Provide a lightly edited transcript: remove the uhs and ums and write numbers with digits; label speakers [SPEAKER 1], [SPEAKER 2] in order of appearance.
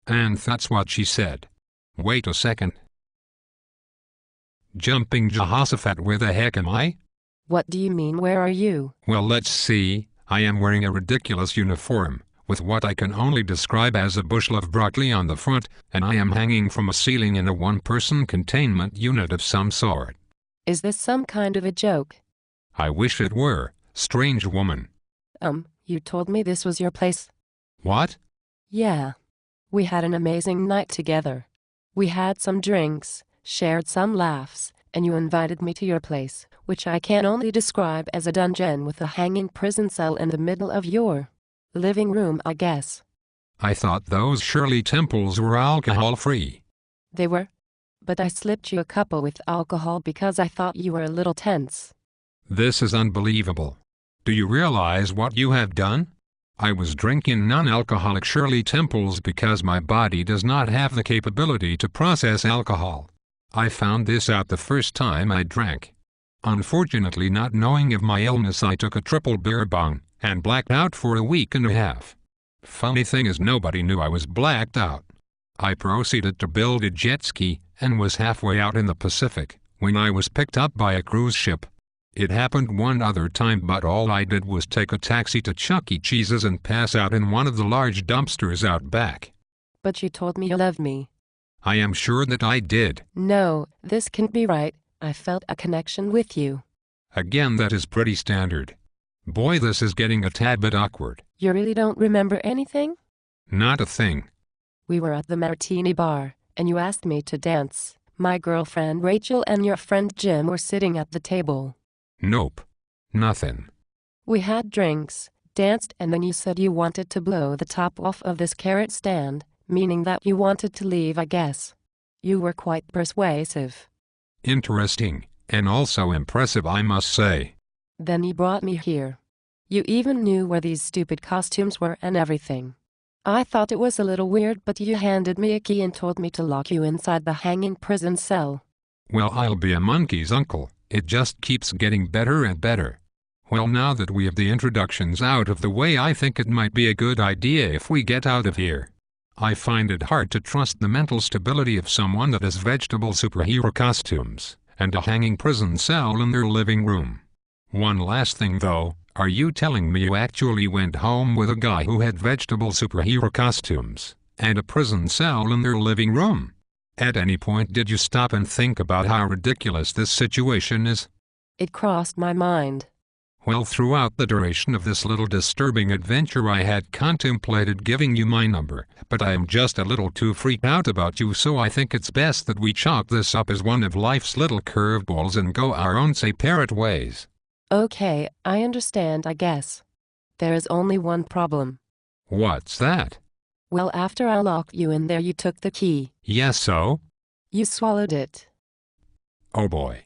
[SPEAKER 1] And that's what she said. Wait a second. Jumping Jehoshaphat, where the heck am I?
[SPEAKER 2] What do you mean, where are you?
[SPEAKER 1] Well, let's see. I am wearing a ridiculous uniform, with what I can only describe as a bushel of broccoli on the front, and I am hanging from a ceiling in a one-person containment unit of some sort.
[SPEAKER 2] Is this some kind of a joke?
[SPEAKER 1] I wish it were, strange woman.
[SPEAKER 2] You told me this was your place.
[SPEAKER 1] What?
[SPEAKER 2] Yeah. We had an amazing night together. We had some drinks, shared some laughs, and you invited me to your place, which I can only describe as a dungeon with a hanging prison cell in the middle of your living room, I guess.
[SPEAKER 1] I thought those Shirley Temples were alcohol-free.
[SPEAKER 2] They were. But I slipped you a couple with alcohol because I thought you were a little tense.
[SPEAKER 1] This is unbelievable. Do you realize what you have done? I was drinking non-alcoholic Shirley Temples because my body does not have the capability to process alcohol. I found this out the first time I drank. Unfortunately, not knowing of my illness, I took a triple beer bong and blacked out for a week and a half. Funny thing is, nobody knew I was blacked out. I proceeded to build a jet ski and was halfway out in the Pacific when I was picked up by a cruise ship. It happened one other time, but all I did was take a taxi to Chuck E. Cheese's and pass out in one of the large dumpsters out back.
[SPEAKER 2] But you told me you loved me.
[SPEAKER 1] I am sure that I did.
[SPEAKER 2] No, this can't be right. I felt a connection with you.
[SPEAKER 1] Again, that is pretty standard. Boy, this is getting a tad bit awkward.
[SPEAKER 2] You really don't remember anything?
[SPEAKER 1] Not a thing.
[SPEAKER 2] We were at the Martini Bar, and you asked me to dance. My girlfriend Rachel and your friend Jim were sitting at the table.
[SPEAKER 1] Nope. Nothing.
[SPEAKER 2] We had drinks, danced, and then you said you wanted to blow the top off of this carrot stand, meaning that you wanted to leave, I guess. You were quite persuasive.
[SPEAKER 1] Interesting, and also impressive, I must say.
[SPEAKER 2] Then you brought me here. You even knew where these stupid costumes were and everything. I thought it was a little weird, but you handed me a key and told me to lock you inside the hanging prison cell.
[SPEAKER 1] Well, I'll be a monkey's uncle. It just keeps getting better and better. Well, now that we have the introductions out of the way, I think it might be a good idea if we get out of here. I find it hard to trust the mental stability of someone that has vegetable superhero costumes and a hanging prison cell in their living room. One last thing though, are you telling me you actually went home with a guy who had vegetable superhero costumes and a prison cell in their living room? At any point did you stop and think about how ridiculous this situation is?
[SPEAKER 2] It crossed my mind.
[SPEAKER 1] Well, throughout the duration of this little disturbing adventure, I had contemplated giving you my number, but I am just a little too freaked out about you, so I think it's best that we chalk this up as one of life's little curveballs and go our own separate ways.
[SPEAKER 2] Okay, I understand, I guess. There is only one problem.
[SPEAKER 1] What's that?
[SPEAKER 2] Well, after I locked you in there, you took the key.
[SPEAKER 1] Yes, so?
[SPEAKER 2] You swallowed it.
[SPEAKER 1] Oh boy.